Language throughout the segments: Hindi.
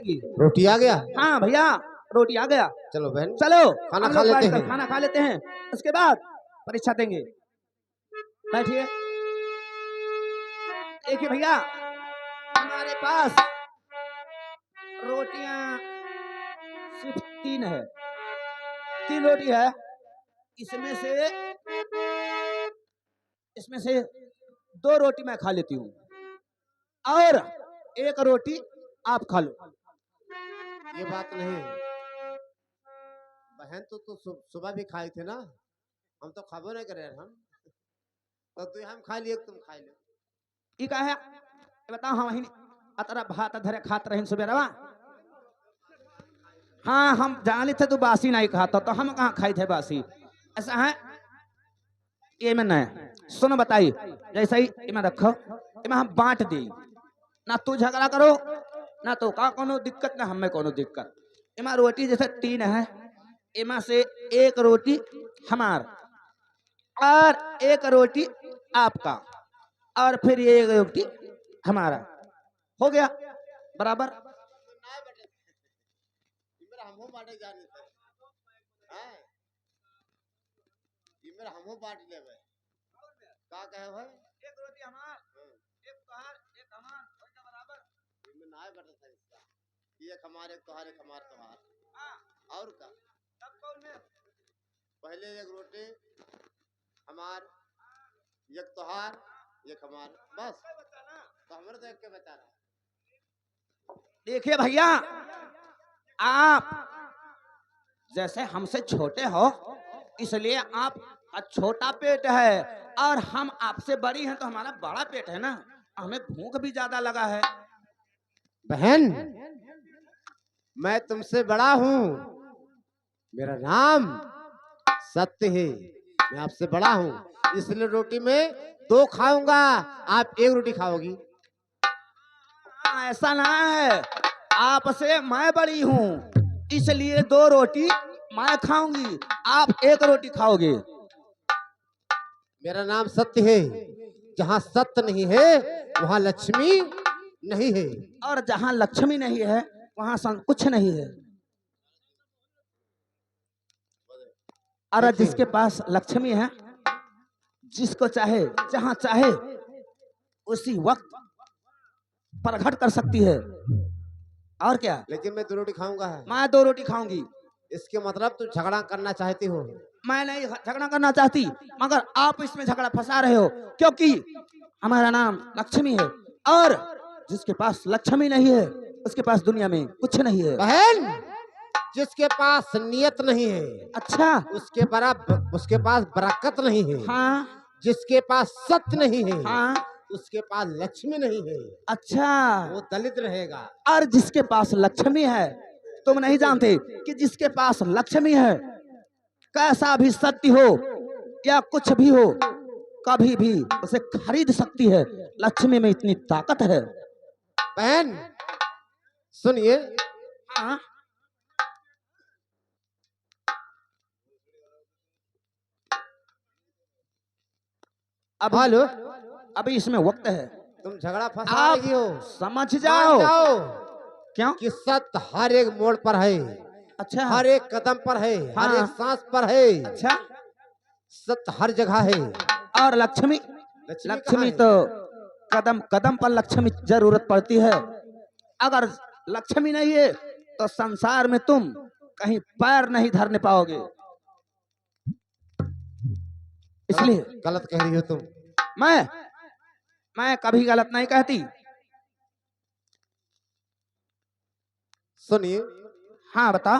रोटी आ गया। हाँ भैया रोटी आ गया। चलो बहन चलो खाना हम खा लोग लेते बैठकर हैं। खाना खा लेते हैं, उसके बाद परीक्षा देंगे। बैठिए। देखिए भैया हमारे पास रोटियां सिर्फ 3 है, 3 रोटी है। इसमें से 2 रोटी मैं खा लेती हूँ और 1 रोटी आप खा लो। ये बात नहीं बहन, तो सुबह भी खाए थे ना, हम तो खाबो नहीं करे हम तो तू हम खा लिए तुम खा लो। ई का है बताओ। हम वही अतरा भात धरे खात रहे सुबेरवा। हाँ हम जानी थे तू बासी नहीं खाता तो हम कहाँ खाई थे बासी। ऐसा है ये में नहीं सुनो बताइए। जैसे ही इमें रखो, इमें हम बांट दी ना, तू झगड़ा करो ना तो का कोनो दिक्कत ना हमें कोनो दिक्कत। इमा रोटी जैसे 3 है, इमा से 1 रोटी हमार और 1 रोटी आपका और फिर ये 1 रोटी हमारा हो गया बराबर। हमो बांटे जाने थे हैं, ये मेरा हमो बांट लेवे का कहे भाई। 1 रोटी हमार, 1 तोहार, 1 हमार हो गया बराबर। इनमें ना बटा था इसका, ये हमारे तोहार एक हमार तोहार। हां और का सब कौन में पहले 1 रोटी हमार, 1 तोहार, 1 हमार, बस तो हमारे तो एक के बचा रहा। देखिए भैया आप जैसे हमसे छोटे हो इसलिए आप छोटा पेट है और हम आपसे बड़ी हैं तो हमारा बड़ा पेट है ना, हमें भूख भी ज्यादा लगा है। बहन मैं तुमसे बड़ा हूँ, मेरा नाम सत्य है, मैं आपसे बड़ा हूँ इसलिए रोटी में 2 खाऊंगा, आप 1 रोटी खाओगी। ऐसा ना है, आपसे मैं बड़ी हूँ इसलिए 2 रोटी मैं खाऊंगी, आप 1 रोटी खाओगे। मेरा नाम सत्य है, जहाँ सत्य नहीं है वहाँ लक्ष्मी नहीं है, और जहाँ लक्ष्मी नहीं है वहाँ कुछ नहीं है। और जिसके पास लक्ष्मी है, जिसको चाहे जहाँ चाहे उसी वक्त प्रकट कर सकती है। और क्या, लेकिन मैं 2 रोटी खाऊंगा। मैं 2 रोटी खाऊंगी। इसके मतलब तू झगड़ा करना चाहती हो। मैं नहीं झगड़ा करना चाहती, मगर आप इसमें झगड़ा फंसा रहे हो क्योंकि हमारा नाम लक्ष्मी है और जिसके पास लक्ष्मी नहीं है उसके पास दुनिया में कुछ नहीं है। बहन जिसके पास नियत नहीं है, अच्छा उसके पास बरकत नहीं है। हाँ जिसके पास सत्य नहीं है हाँ उसके पास लक्ष्मी नहीं है। अच्छा, वो दलित रहेगा। और जिसके पास लक्ष्मी है, तुम नहीं जानते कि जिसके पास लक्ष्मी है कैसा भी सत्य हो या कुछ भी हो कभी भी उसे खरीद सकती है। लक्ष्मी में इतनी ताकत है। बहन सुनिए, हाँ अभी हेलो, अभी इसमें वक्त है, तुम झगड़ा फंसा आप रही हो। समझ मान जाओ। जाओ क्यों? कि सत्य हर एक मोड़ पर है, अच्छा हर एक कदम पर है, हाँ। हर एक सांस पर है। अच्छा, सत्य हर जगह है। और लक्ष्मी लक्ष्मी कहाँ लक्ष्मी है? तो कदम कदम पर लक्ष्मी जरूरत पड़ती है। अगर लक्ष्मी नहीं है तो संसार में तुम कहीं पैर नहीं धरने पाओगे। इसलिए गलत कह रही हो तुम। मैं कभी गलत नहीं कहती। सुनिए, हाँ बता।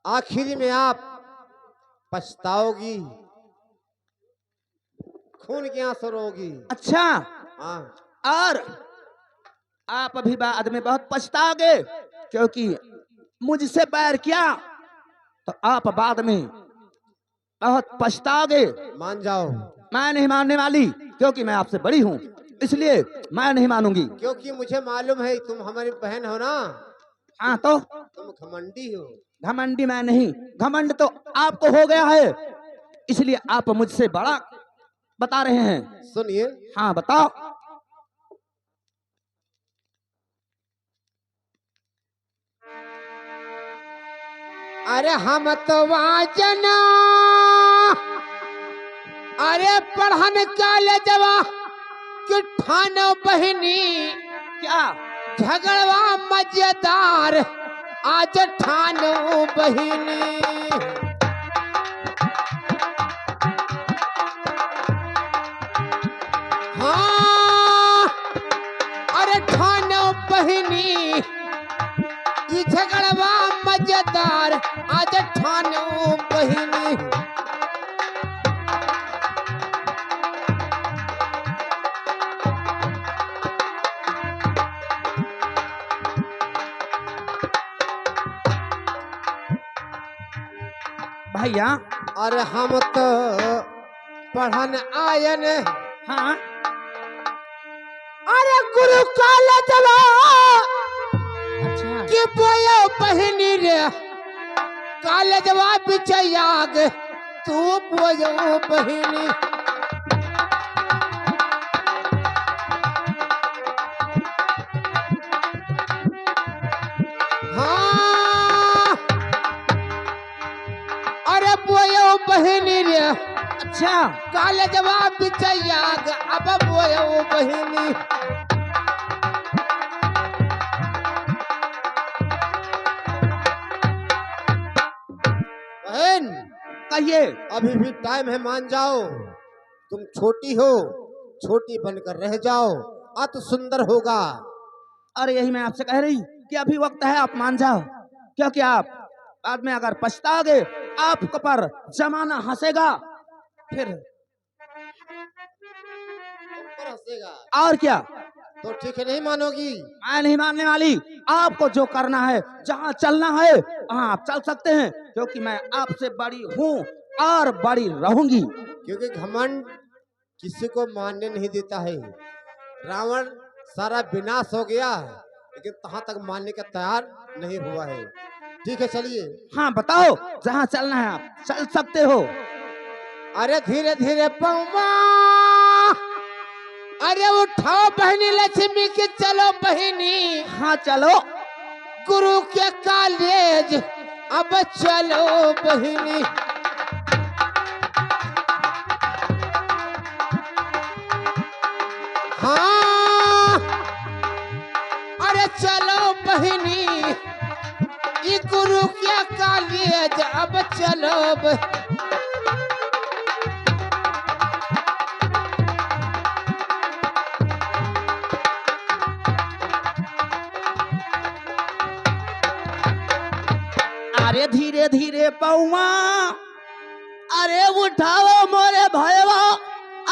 आखिर में आप पछताओगी, खून की आंसू रोगी। अच्छा, हाँ, और आप अभी बाद में बहुत पछताओगे क्योंकि मुझसे बैर किया तो आप बाद में बहुत पछताओगे। मान जाओ। मैं नहीं मानने वाली क्योंकि मैं आपसे बड़ी हूँ, इसलिए मैं नहीं मानूंगी। क्योंकि मुझे मालूम है तुम हमारी बहन हो ना। हाँ तो तुम घमंडी हो। घमंडी मैं नहीं, घमंड तो आपको हो गया है इसलिए आप मुझसे बड़ा बता रहे हैं। सुनिए, हाँ बताओ। अरे हम तो वाजना अरे पढ़न कॉलेजवा कि ठानो बहिनी क्या झगड़वा मजेदार आज ठानो बहिनी। हाँ अरे ठानो बहिनी ई झगड़वा मजेदार आज ठानो बहिनी। भैया? अरे हम तो पढ़न आयन हाँ अरे गुरु कॉलेजवा अच्छा कि बोयो बहिनी रे कॉलेजवा बिचयाग तू बोयो बहिनी। हाँ अरे बोयो बहिनी रे अच्छा कॉलेजवा बिचयाग अब बोयो बहिनी। बहन कहिए। अभी भी टाइम है, मान जाओ। तुम छोटी हो, छोटी बनकर रह जाओ, अति सुंदर होगा। अरे यही मैं आपसे कह रही कि अभी वक्त है, आप मान जाओ, क्योंकि आप बाद में अगर पछताओगे आपको पर जमाना हंसेगा फिर। तुम पर हंसेगा और क्या, तो ठीक है, नहीं मानोगी। मैं नहीं मानने वाली। आपको जो करना है, जहाँ चलना है वहाँ आप चल सकते हैं, क्योंकि मैं आपसे बड़ी हूँ और बड़ी रहूंगी। क्योंकि घमंड किसी को मानने नहीं देता है। रावण सारा विनाश हो गया है, लेकिन तहाँ तक मानने का तैयार नहीं हुआ है। ठीक है, चलिए। हाँ बताओ, जहाँ चलना है आप चल सकते हो। अरे धीरे धीरे पौवा, अरे उठाओ बहनी लक्ष्मी के, चलो बहनी हाँ चलो। गुरु के कॉलेज अब चलो बहनी। हाँ अरे चलो बहनी ये गुरु के कॉलेज अब चलो अरे धीरे धीरे पौवा, अरे उठाओ मोरे भैया,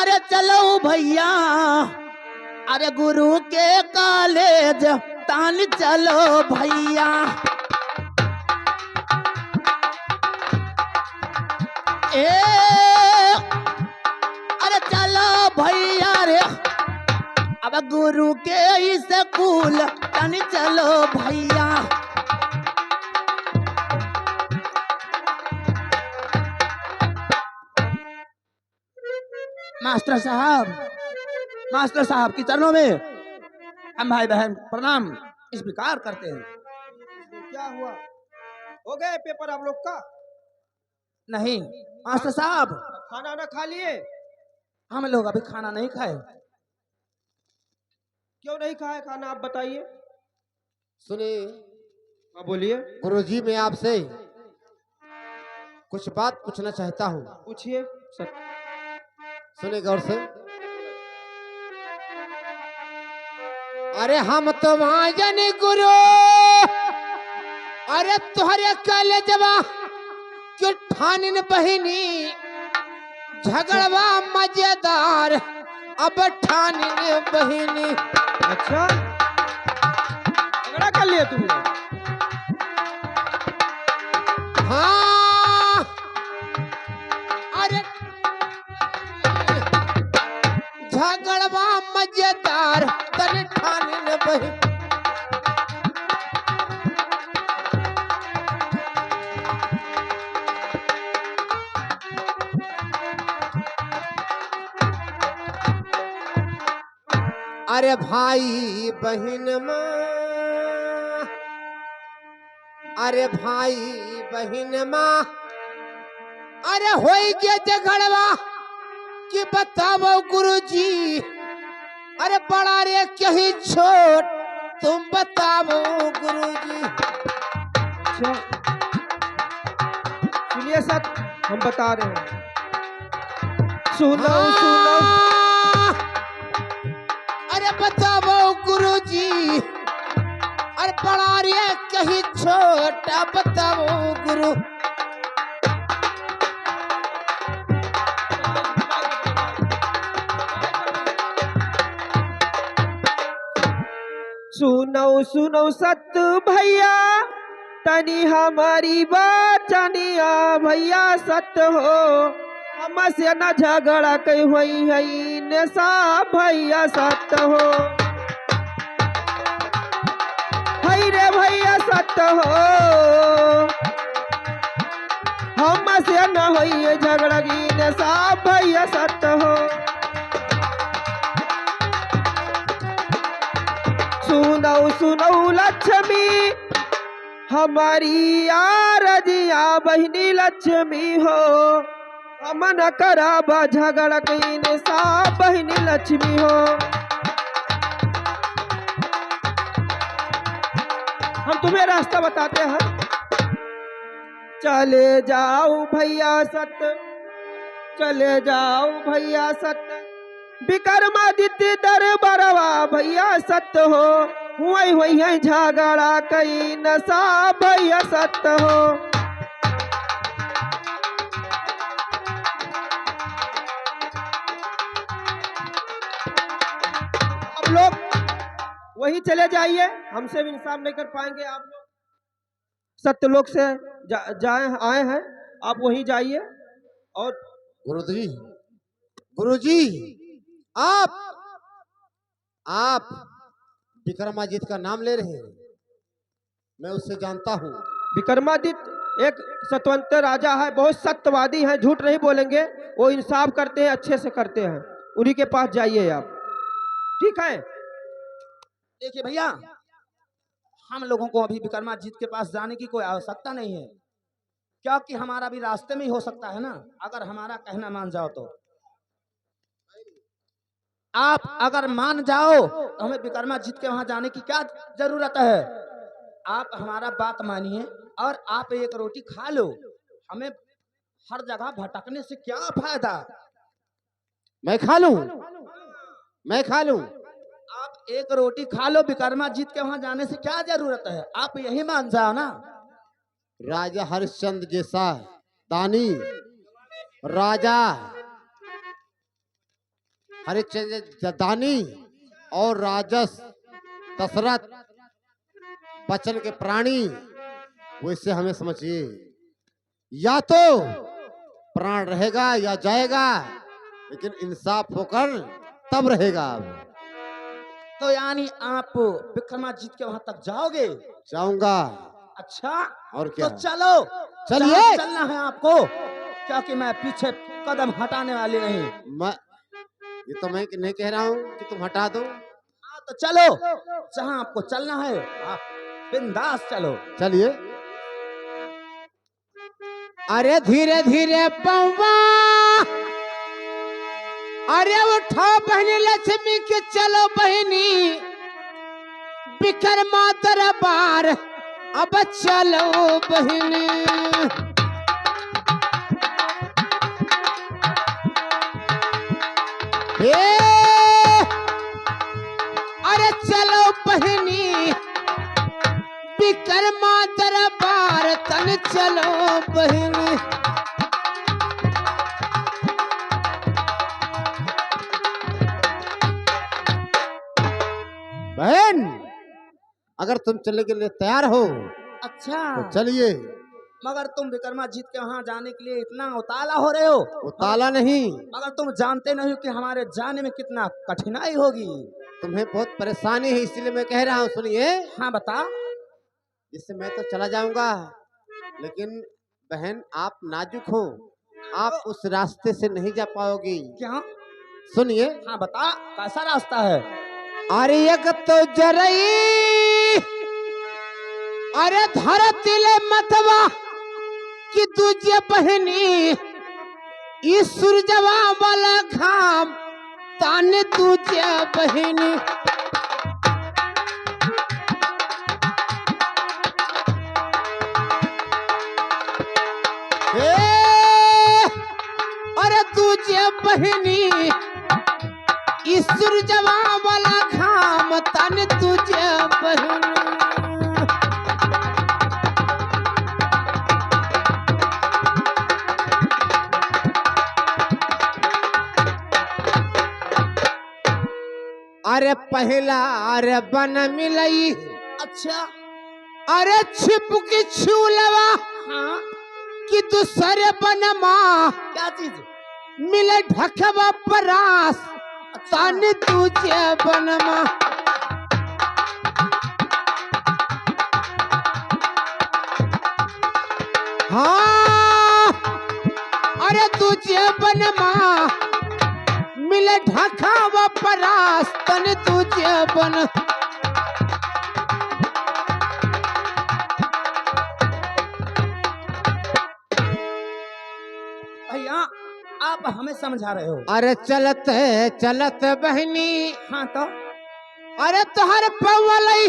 अरे चलो भैया, अरे गुरु के कॉलेज तान चलो भैया। ए अरे चलो भैया रे, अब गुरु के स्कूल तान चलो भैया। मास्टर साहब की चरणों में हम भाई बहन प्रणाम स्वीकार करते हैं। क्या हुआ? हो गए पेपर आप लोग का? नहीं मास्टर साहब, खाना ना खा लिए? हम लोग अभी खाना नहीं खाए। क्यों नहीं खाए खाना, आप बताइए। सुनिए हाँ बोलिए। गुरुजी, मैं आपसे कुछ बात पूछना चाहता हूँ। पूछिए सर। सुनिए गौर से। अरे हम तो महाजन गुरु, अरे तुहरे कॉलेजवा क्यों ठानिन बहिनी झगड़वा मजेदार अब ठानिन बहिनी। अच्छा झगड़ा कर लिया तुमने? हाँ अरे झगड़वा मजेदार तन ठानिन बहिनी। अरे भाई बहन माँ अरे भाई बहन माँ अरे होई गया झगड़वा कि बताओ गुरुजी अरे बड़ा रे कहीं छोट तुम बताओ गुरुजी। अच्छा सुनिए सत, हम बता रहे हैं। सुनो सुनो। हाँ, अरे बताओ गुरुजी अरे बड़ा रे कहीं छोटा बताओ गुरु। सुनो सुनो सत भैया, तनी हमारी बात जानिया भैया सत हो। हमसे न झगड़ा कई हुई है ने सा भैया सत हो। हई रे भैया सत हो, हमसे न हुई है झगड़ा की ने सा भैया सत हो। सुनो सुनो लक्ष्मी हमारी आरजिया बहनी लक्ष्मी हो। हम न कराबा झगड़ा कहीं सा बहनी लक्ष्मी हो। हम तुम्हें रास्ता बताते हैं। चले जाओ भैया सत, चले जाओ भैया सत, विक्रमादित्य दरबारवा भैया सत हो। हुई है झगड़ा कई नशा भैया सत हो। अब लोग वही चले जाइए, हमसे भी इंसाफ नहीं कर पाएंगे आप लोग। सत्यलोक से जाए आए हैं, आप वहीं जाइए। और गुरुजी गुरुजी आप विक्रमादित्य का नाम ले रहे हैं, मैं उससे जानता हूँ। विक्रमादित्य एक सतवंत राजा है, बहुत सत्यवादी हैं, झूठ नहीं बोलेंगे, वो इंसाफ करते हैं, अच्छे से करते हैं। उन्हीं के पास जाइए आप, ठीक है। देखिए भैया, हम लोगों को अभी विक्रमादित्य के पास जाने की कोई आवश्यकता नहीं है, क्योंकि हमारा भी रास्ते में ही हो सकता है ना, अगर हमारा कहना मान जाओ तो। आप अगर मान जाओ तो हमें विक्रमादित्य के वहां जाने की क्या जरूरत है। आप हमारा बात मानिए और आप एक रोटी खा लो, हमें हर जगह भटकने से क्या फायदा। मैं खा लूं, मैं खा लूं। आप एक रोटी खा लो, विक्रमादित्य के वहां जाने से क्या जरूरत है, आप यही मान जाओ ना। राजा हरिश्चंद्र जैसा दानी राजा हरिश्चंद्र दानी और राजस दशरथ बचन के प्राणी, वैसे हमें समझिए, या तो प्राण रहेगा या जाएगा, लेकिन इंसाफ होकर तब रहेगा। तो यानी आप विक्रमादित्य के वहां तक जाओगे? जाऊंगा। अच्छा, और क्या? तो चलो, चलिए। जहाँ चलना है आपको, क्योंकि मैं पीछे कदम हटाने वाली नहीं। ये तो मैं नहीं कह रहा हूँ कि तुम हटा दो। हाँ तो चलो, जहाँ आपको चलना है आप बिंदास चलो। चलिए। अरे धीरे धीरे पौवा, अरे उठो बहनी लक्ष्मी के, चलो बहनी विक्रमा दरबार, अब चलो बहनी। अरे चलो बहनी विक्रमा दरबार, तन चलो बहनी। बहन, अगर तुम चलने के लिए तैयार हो अच्छा, तो चलिए। मगर तुम विक्रमादित्य के वहां जाने के लिए इतना उताला हो रहे हो। उताला नहीं, मगर तुम जानते नहीं हो कि हमारे जाने में कितना कठिनाई होगी। तुम्हें बहुत परेशानी है, इसलिए मैं कह रहा हूँ, सुनिए। हाँ बता। जिससे मैं तो चला जाऊंगा, लेकिन बहन आप नाजुक हो, आप उस रास्ते से नहीं जा पाओगी। क्या? सुनिए। हाँ बता, कैसा रास्ता है? अरे एक तो जरई अरे धरती ले मतवा कि दूजे बहनी ई सूरजवा वाला घाम ताने दूजे बहनी अरे दूजे बहनी ई सूरजवा वाला घाम ताने दूजे बहनी अरे पहला अरे बन मिलई अच्छा अरे छिपकी छूलवा हाँ कि दूसरे बनमा क्या चीज मिले ढकवा परास ताने तुझे बनमा हाँ अरे तुझे बनमा मिले ढकावा परास तने तुझे बन भैया आप हमें समझा रहे हो। अरे चलते चलते बहनी हाँ तो अरे तुहर पवलई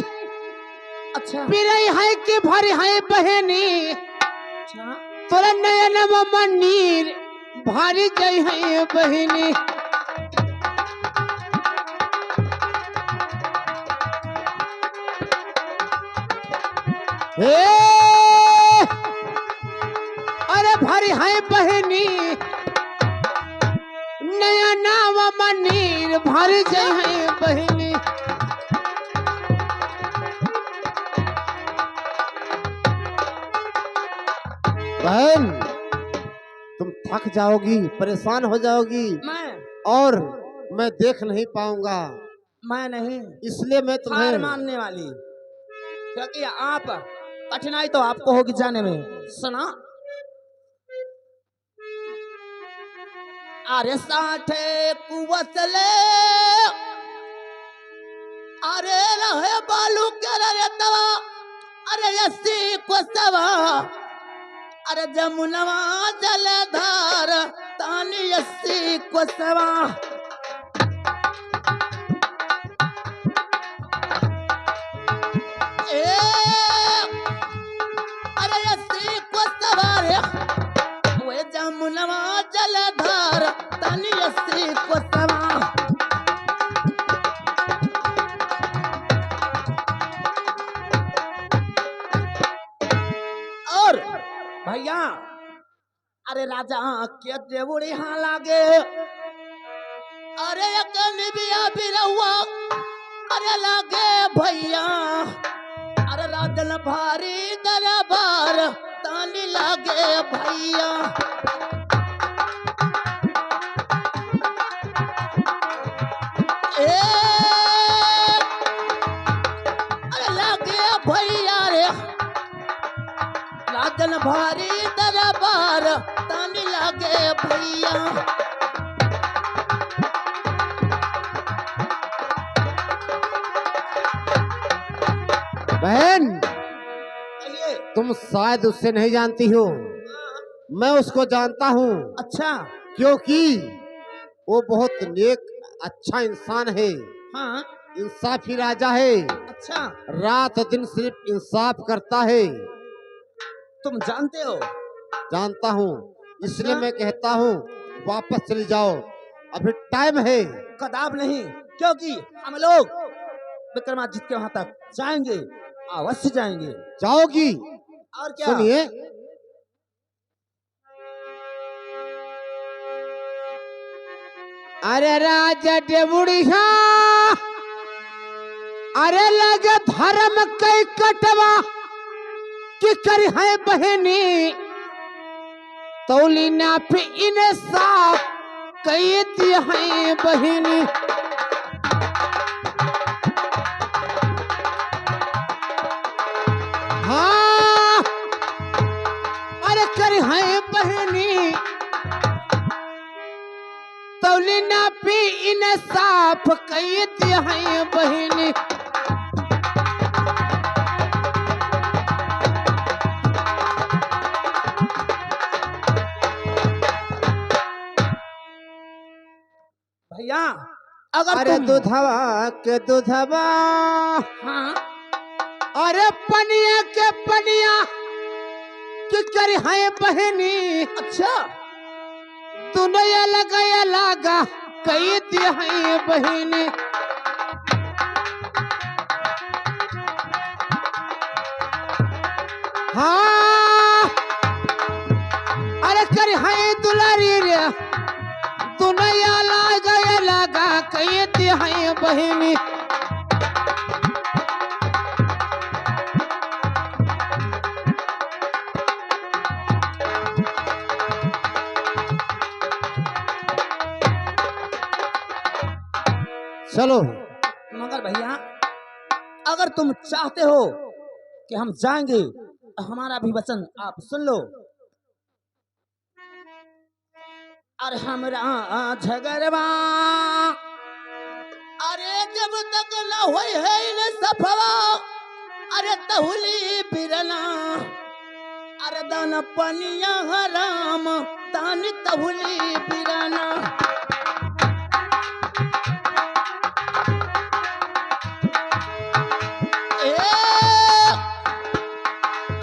अच्छा पिरई है कि भरी है बहनी अच्छा तोरा नयन मनीर भारी जय है बहनी हे अरे भरी है बहनी नयन मनीर भारी जय है बहनी बहन तुम थक जाओगी परेशान हो जाओगी और मैं देख नहीं पाऊंगा मैं नहीं इसलिए मैं हार तुम्हें मानने वाली क्योंकि आप कठिनाई तो आपको होगी जाने में। सुना अरे साठे कुवसले अरे रहे बालू के रे तवा अरे यसी कुसवा अरे जमुनवा जलधार तानी यसी कुसवा अरे यसी कुसवा रे वे जमुनवा जलधार तानी यसी कुसवा और भैया अरे राजा के देवड़ी हाँ लागे अरे एक निबिया बिरहुआ अरे लागे भैया अरे राजन भारी दरबार तानी लागे भैया ए अरे लागे भैया रे राजन भारी दरबार तानी लागे भैया बहन ये तुम शायद उससे नहीं जानती हो मैं उसको जानता हूँ अच्छा क्योंकि वो बहुत नेक अच्छा इंसान है हाँ इंसाफी राजा है अच्छा रात दिन सिर्फ इंसाफ करता है तुम जानते हो जानता हूँ इसलिए अच्छा। मैं कहता हूँ वापस चली जाओ अभी टाइम है कदाब नहीं क्योंकि हम लोग विक्रमादित्य के वहां तक जाएंगे अवश्य जाएंगे जाओगी और क्या सुनिए अरे राजा डेबुड़िया अरे लगे धर्म कई कटवा कि कर है बहनी तौली ना पे इन साफ कई दिया है बहनी हाँ अरे कर है बहनी तौली ना पे इन साफ कई दिया है बहनी अगर अरे तुम दूधवा के दूधवा, हाँ अरे पनिया के पनिया कि करी है बहनी, अच्छा दुनिया लगाया लागा कई दी है बहनी। हाँ अरे करी है दुलारी रे, दुनिया लगाया लागा कई दी है बहनी। चलो मगर भैया अगर तुम चाहते हो कि हम जाएंगे तो हमारा भी वचन आप सुन लो। अरे हमरा झगड़वा, अरे जब तक न होई है न सफवा, अरे तहुली बिरना, अरे दान पनिया हराम तान तहुली बिरना।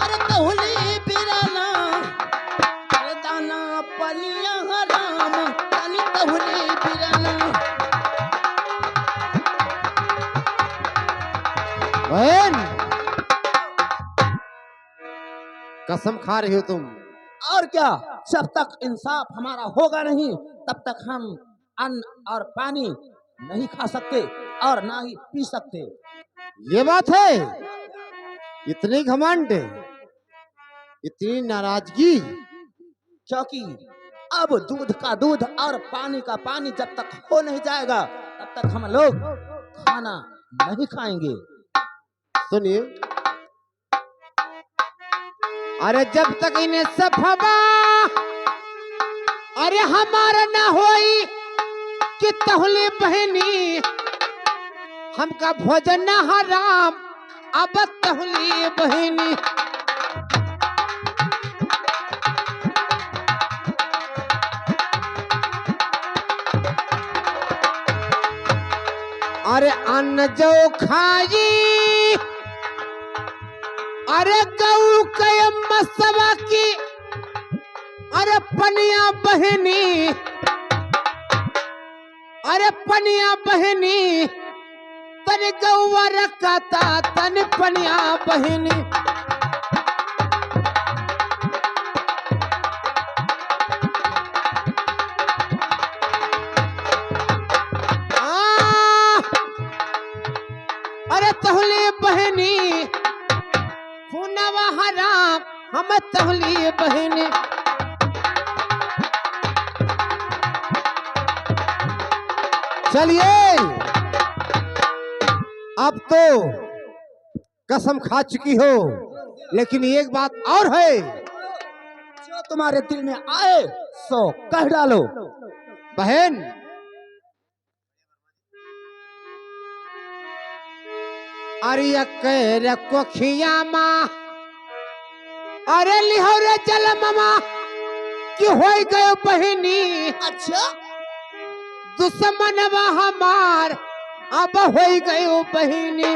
अरे तहुली बिरना, अरे दाना पनिया हराम तान तहुली बिरना। बहन कसम खा रही हो तुम? और क्या, जब तक इंसाफ हमारा होगा नहीं तब तक हम अन्न और पानी नहीं खा सकते और ना ही पी सकते। ये बात है? इतनी घमंड, इतनी नाराजगी? क्योंकि अब दूध का दूध और पानी का पानी जब तक हो नहीं जाएगा तब तक हम लोग खाना नहीं खाएंगे। सुनिए, अरे जब तक इन्हें सफवा अरे हमारा ना होई कि तहुली बहनी, हमका भोजन ना हराम अब तहुली बहनी। अरे अन्न जो खाई, अरे गऊ कयम मसवा की, अरे पनिया बहनी, अरे पनिया बहनी, तन गौवा रखता तन पनिया बहनी। अरे तहुली बहनी खूनवा हराम हम तहुली बहनी। चलिए अब तो कसम खा चुकी हो, लेकिन एक बात और है। जो तुम्हारे दिल में आए सो कह डालो। बहन अरे कैर कोखिया माँ, अरे लिहोरे जल ममा कि हो गए बहनी। अच्छा दुश्मनवा हमार अब हो गए बहनी।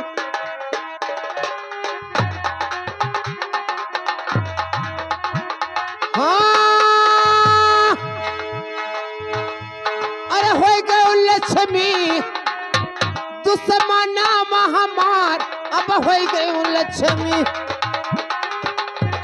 हाँ अरे हो गए लक्ष्मी, दुश्मना हमार अब हो गए लक्ष्मी।